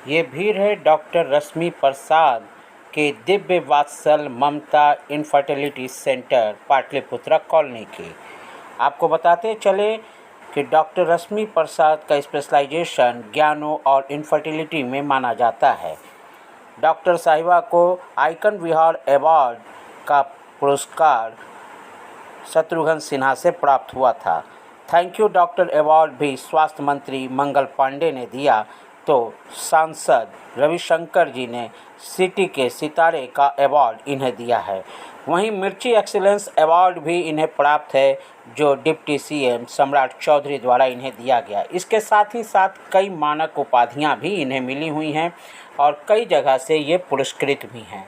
ये भीड़ है डॉक्टर रश्मि प्रसाद के दिव्य वात्सल ममता इनफर्टिलिटी सेंटर पाटलिपुत्रा कॉलोनी की। आपको बताते चले कि डॉक्टर रश्मि प्रसाद का स्पेशलाइजेशन ज्ञानों और इनफर्टिलिटी में माना जाता है। डॉक्टर साहिबा को आइकन विहार अवार्ड का पुरस्कार शत्रुघ्न सिन्हा से प्राप्त हुआ था। थैंक यू डॉक्टर अवार्ड भी स्वास्थ्य मंत्री मंगल पांडे ने दिया तो सांसद रविशंकर जी ने सिटी के सितारे का अवार्ड इन्हें दिया है। वहीं मिर्ची एक्सीलेंस अवार्ड भी इन्हें प्राप्त है जो डिप्टी सीएम सम्राट चौधरी द्वारा इन्हें दिया गया। इसके साथ ही साथ कई मानक उपाधियां भी इन्हें मिली हुई हैं और कई जगह से ये पुरस्कृत भी हैं।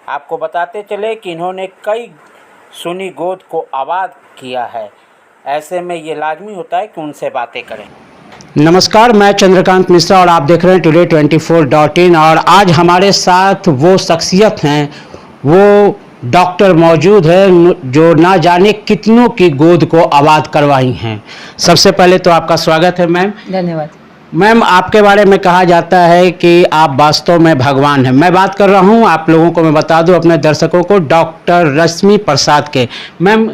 आपको बताते चले कि इन्होंने कई सुनी गोद को आबाद किया है। ऐसे में ये लाजमी होता है कि उनसे बातें करें। नमस्कार, मैं चंद्रकांत मिश्रा और आप देख रहे हैं टुडे 24.in। और आज हमारे साथ वो शख्सियत हैं, वो डॉक्टर मौजूद है जो ना जाने कितनों की गोद को आबाद करवाई हैं। सबसे पहले तो आपका स्वागत है मैम। धन्यवाद। मैम, आपके बारे में कहा जाता है कि आप वास्तव में भगवान हैं। मैं बात कर रहा हूं, आप लोगों को मैं बता दूं, अपने दर्शकों को, डॉक्टर रश्मि प्रसाद के। मैम,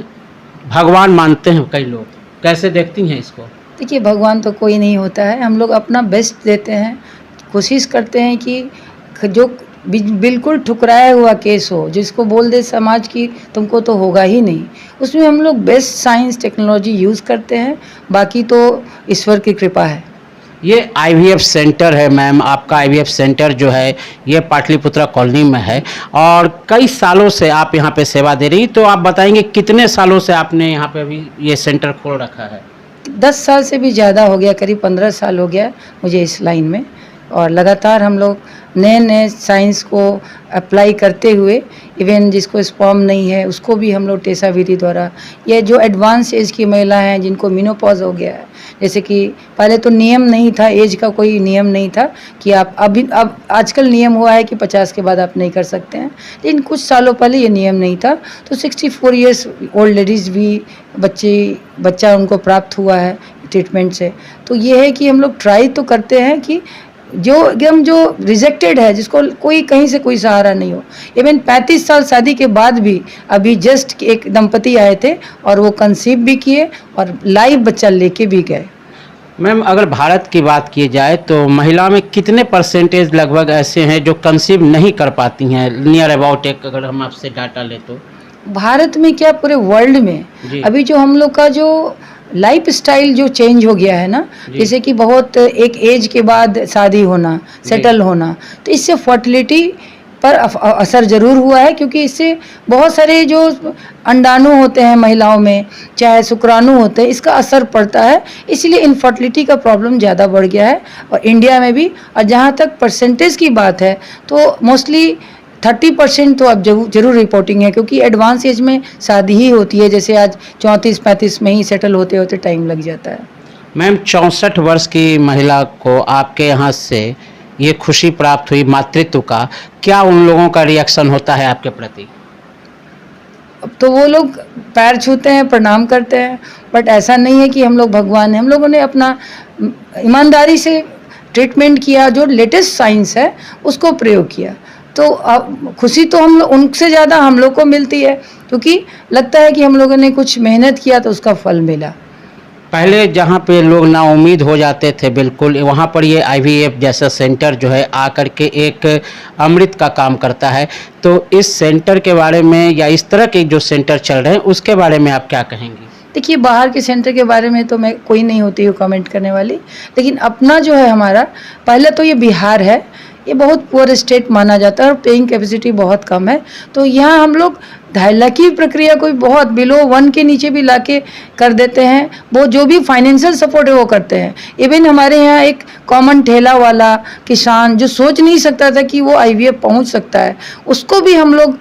भगवान मानते हैं कई लोग, कैसे देखती हैं इसको? देखिए, भगवान तो कोई नहीं होता है। हम लोग अपना बेस्ट देते हैं, कोशिश करते हैं कि जो बिल्कुल ठुकराया हुआ केस हो, जिसको बोल दे समाज की तुमको तो होगा ही नहीं, उसमें हम लोग बेस्ट साइंस टेक्नोलॉजी यूज़ करते हैं। बाकी तो ईश्वर की कृपा है। ये आईवीएफ सेंटर है मैम, आपका आईवीएफ सेंटर जो है ये पाटलिपुत्रा कॉलोनी में है और कई सालों से आप यहाँ पे सेवा दे रही। तो आप बताएंगे कितने सालों से आपने यहाँ पे अभी ये सेंटर खोल रखा है? 10 साल से भी ज़्यादा हो गया, करीब 15 साल हो गया मुझे इस लाइन में। और लगातार हम लोग नए नए साइंस को अप्लाई करते हुए, इवन जिसको स्पर्म नहीं है उसको भी हम लोग टेसा विधि द्वारा, ये जो एडवांस एज की महिला हैं जिनको मेनोपॉज हो गया है, जैसे कि पहले तो नियम नहीं था, एज का कोई नियम नहीं था कि आप अब आजकल नियम हुआ है कि 50 के बाद आप नहीं कर सकते हैं, लेकिन कुछ सालों पहले ये नियम नहीं था। तो 64 ईयर्स ओल्ड लेडीज़ भी बच्चा उनको प्राप्त हुआ है ट्रीटमेंट से। तो ये है कि हम लोग ट्राई तो करते हैं कि जो एकदम जो रिजेक्टेड है, जिसको कोई कहीं से कोई सहारा नहीं हो। इवन 35 साल शादी के बाद भी अभी जस्ट एक दंपति आए थे और वो कंसीव भी किए और लाइव बच्चा लेके भी गए। मैम, अगर भारत की बात की जाए तो महिला में कितने परसेंटेज लगभग ऐसे हैं जो कंसीव नहीं कर पाती हैं? नियर अबाउट एक अगर हम आपसे डाटा ले तो भारत में क्या पूरे वर्ल्ड में अभी जो हम लोग का जो लाइफ स्टाइल जो चेंज हो गया है ना, जैसे कि बहुत एक एज के बाद शादी होना, सेटल होना, तो इससे फर्टिलिटी पर असर ज़रूर हुआ है। क्योंकि इससे बहुत सारे जो अंडाणु होते हैं महिलाओं में, चाहे शुक्राणु होते हैं, इसका असर पड़ता है। इसलिए इनफर्टिलिटी का प्रॉब्लम ज़्यादा बढ़ गया है और इंडिया में भी। और जहाँ तक परसेंटेज की बात है तो मोस्टली 30% तो अब जरूर रिपोर्टिंग है, क्योंकि एडवांस एज में शादी ही होती है। जैसे आज 34-35 में ही सेटल होते होते टाइम लग जाता है। मैम, 64 वर्ष की महिला को आपके यहाँ से ये खुशी प्राप्त हुई मातृत्व का, क्या उन लोगों का रिएक्शन होता है आपके प्रति? अब तो वो लोग पैर छूते हैं, प्रणाम करते हैं, बट ऐसा नहीं है कि हम लोग भगवान हैं। हम लोगों ने अपना ईमानदारी से ट्रीटमेंट किया, जो लेटेस्ट साइंस है उसको प्रयोग किया। तो अब खुशी तो हम लोग उनसे ज़्यादा हम लोग को मिलती है, क्योंकि लगता है कि हम लोगों ने कुछ मेहनत किया तो उसका फल मिला। पहले जहाँ पे लोग नाउम्मीद हो जाते थे बिल्कुल, वहाँ पर ये आईवीएफ जैसा सेंटर जो है आकर के एक अमृत का काम करता है। तो इस सेंटर के बारे में या इस तरह के जो सेंटर चल रहे हैं उसके बारे में आप क्या कहेंगी? देखिए, बाहर के सेंटर के बारे में तो मैं कोई नहीं होती हूँ कमेंट करने वाली, लेकिन अपना जो है हमारा, पहले तो ये बिहार है, ये बहुत पुअर स्टेट माना जाता है और पेइंग कैपेसिटी बहुत कम है। तो यहाँ हम लोग 2.5 लाख की प्रक्रिया कोई बहुत बिलो 1 के नीचे भी लाके कर देते हैं। वो जो भी फाइनेंशियल सपोर्ट है वो करते हैं। इवन हमारे यहाँ एक कॉमन ठेला वाला किसान जो सोच नहीं सकता था कि वो आईवीएफ पहुँच सकता है, उसको भी हम लोग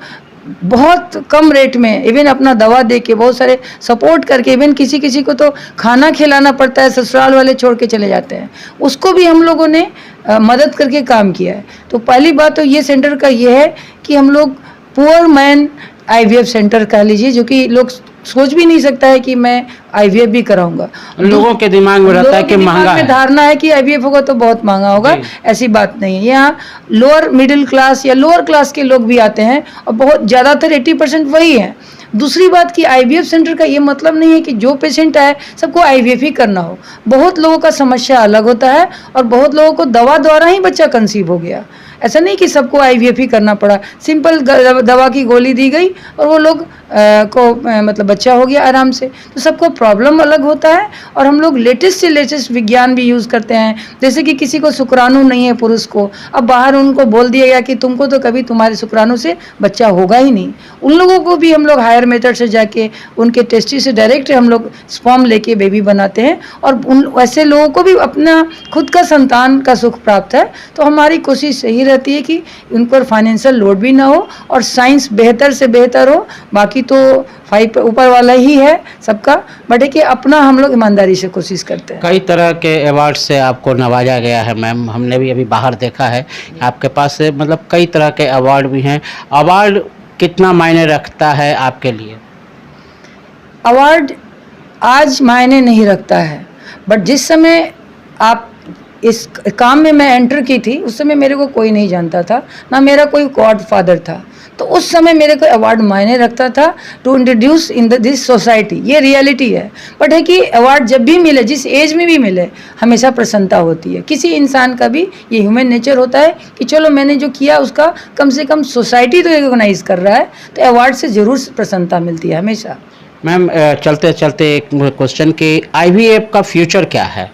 बहुत कम रेट में, इवन अपना दवा दे के, बहुत सारे सपोर्ट करके, इवन किसी किसी को तो खाना खिलाना पड़ता है, ससुराल वाले छोड़ के चले जाते हैं, उसको भी हम लोगों ने मदद करके काम किया है। तो पहली बात तो ये सेंटर का ये है कि हम लोग पुअर मैन आईवीएफ सेंटर कह लीजिए, जो कि लोग सोच भी नहीं सकता है कि मैं आईवीएफ भी कराऊंगा। लोगों के दिमाग में रहता है कि महंगा है। धारणा है कि आईवीएफ होगा तो बहुत महंगा होगा, ऐसी बात नहीं है। यहाँ लोअर मिडिल क्लास या लोअर क्लास के लोग भी आते हैं और बहुत ज़्यादातर 80% वही है। दूसरी बात कि आईवीएफ सेंटर का ये मतलब नहीं है कि जो पेशेंट आए सबको आईवीएफ ही करना हो। बहुत लोगों का समस्या अलग होता है और बहुत लोगों को दवा द्वारा ही बच्चा कंसीव हो गया। ऐसा नहीं कि सबको आईवीएफ ही करना पड़ा, सिंपल दवा की गोली दी गई और वो लोग मतलब बच्चा हो गया आराम से। तो सबको प्रॉब्लम अलग होता है और हम लोग लेटेस्ट से लेटेस्ट विज्ञान भी यूज़ करते हैं। जैसे कि किसी को शुक्राणु नहीं है पुरुष को, अब बाहर उनको बोल दिया गया कि तुमको तो कभी तुम्हारे शुक्राणु से बच्चा होगा ही नहीं। उन लोगों को भी हम लोग हायर मेथड से जाके उनके टेस्टी से डायरेक्ट हम लोग स्पर्म लेके बेबी बनाते हैं और उन ऐसे लोगों को भी अपना खुद का संतान का सुख प्राप्त है। तो हमारी कोशिश यही रहती है कि उन पर फाइनेंशियल लोड भी ना हो और साइंस बेहतर से बेहतर हो। बाकी तो फाइव ऊपर वाला ही है सबका, बट है कि अपना हम लोग ईमानदारी से कोशिश करते हैं। कई तरह के अवार्ड से आपको नवाजा गया है मैम, हमने भी अभी बाहर देखा है आपके पास से मतलब कई तरह के अवार्ड भी हैं। अवार्ड कितना मायने रखता है आपके लिए? अवार्ड आज मायने नहीं रखता है, बट जिस समय आप इस काम में मैं एंटर की थी उस समय मेरे को कोई नहीं जानता था, ना मेरा कोई गॉड फादर था। तो उस समय मेरे को अवार्ड मायने रखता था to introduce in this society, ये रियलिटी है। बट है कि अवार्ड जब भी मिले, जिस एज में भी मिले, हमेशा प्रसन्नता होती है। किसी इंसान का भी ये ह्यूमन नेचर होता है कि चलो मैंने जो किया उसका कम से कम सोसाइटी तो रिकॉग्नाइज कर रहा है, तो अवार्ड से ज़रूर प्रसन्नता मिलती है हमेशा। मैम चलते चलते एक क्वेश्चन कि आईवीएफ का फ्यूचर क्या है?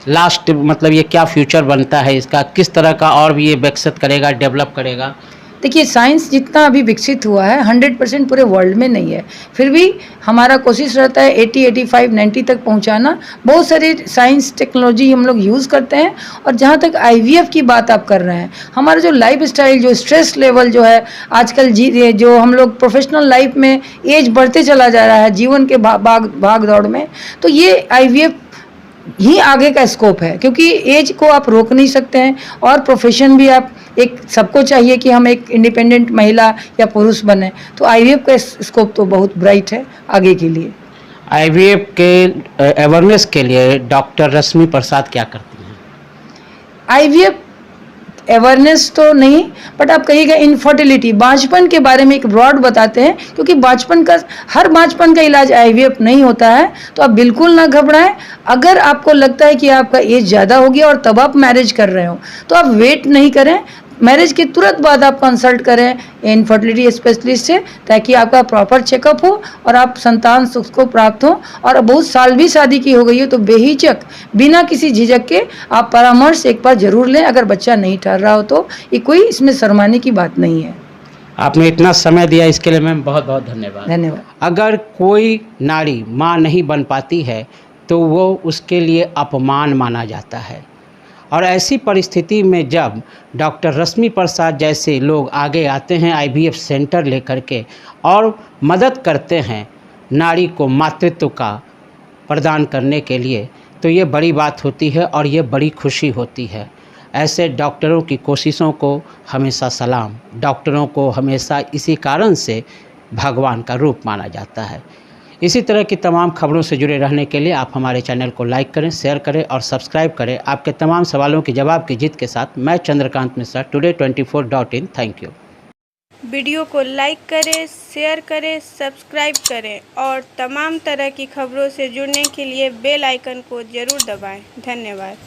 लास्ट मतलब ये क्या फ्यूचर बनता है इसका, किस तरह का और भी ये विकसित करेगा, डेवलप करेगा? देखिए साइंस जितना अभी विकसित हुआ है 100% पूरे वर्ल्ड में नहीं है, फिर भी हमारा कोशिश रहता है 80, 85, 90 तक पहुंचाना। बहुत सारे साइंस टेक्नोलॉजी हम लोग यूज़ करते हैं। और जहां तक आईवीएफ की बात आप कर रहे हैं, हमारा जो लाइफ स्टाइल, जो स्ट्रेस लेवल जो है आजकल जो हम लोग प्रोफेशनल लाइफ में एज बढ़ते चला जा रहा है जीवन के भाग दौड़ में, तो ये आईवीएफ ही आगे का स्कोप है, क्योंकि एज को आप रोक नहीं सकते हैं और प्रोफेशन भी आप एक सबको चाहिए कि हम एक इंडिपेंडेंट महिला या पुरुष बने। तो आईवीएफ का स्कोप तो बहुत ब्राइट है आगे के लिए। आईवीएफ के अवेयरनेस के लिए डॉक्टर रश्मि प्रसाद क्या करती हैं? आईवीएफ अवेयरनेस तो नहीं, बट आप कहिएगा इनफर्टिलिटी, बांझपन के बारे में एक ब्रॉड बताते हैं, क्योंकि हर बांझपन का इलाज आईवीएफ नहीं होता है। तो आप बिल्कुल ना घबराएं। अगर आपको लगता है कि आपका एज ज़्यादा हो गया और तब आप मैरिज कर रहे हो तो आप वेट नहीं करें, मैरिज के तुरंत बाद आप कंसल्ट करें इनफर्टिलिटी स्पेशलिस्ट से, ताकि आपका प्रॉपर चेकअप हो और आप संतान सुख को प्राप्त हो। और बहुत साल भी शादी की हो गई हो तो बेहिचक बिना किसी झिझक के आप परामर्श एक बार जरूर लें। अगर बच्चा नहीं ठहर रहा हो तो ये कोई इसमें शर्माने की बात नहीं है। आपने इतना समय दिया इसके लिए मैम बहुत बहुत धन्यवाद। धन्यवाद। अगर कोई नारी माँ नहीं बन पाती है तो वो उसके लिए अपमान माना जाता है, और ऐसी परिस्थिति में जब डॉक्टर रश्मि प्रसाद जैसे लोग आगे आते हैं आईवीएफ सेंटर लेकर के और मदद करते हैं नारी को मातृत्व का प्रदान करने के लिए, तो ये बड़ी बात होती है और ये बड़ी खुशी होती है। ऐसे डॉक्टरों की कोशिशों को हमेशा सलाम। डॉक्टरों को हमेशा इसी कारण से भगवान का रूप माना जाता है। इसी तरह की तमाम खबरों से जुड़े रहने के लिए आप हमारे चैनल को लाइक करें, शेयर करें और सब्सक्राइब करें। आपके तमाम सवालों के जवाब की जीत के साथ मैं Chandrakant Mishra, today24.in। Thank you. Video को लाइक करें, शेयर करें, सब्सक्राइब करें और तमाम तरह की खबरों से जुड़ने के लिए बेल आइकन को ज़रूर दबाएं। धन्यवाद।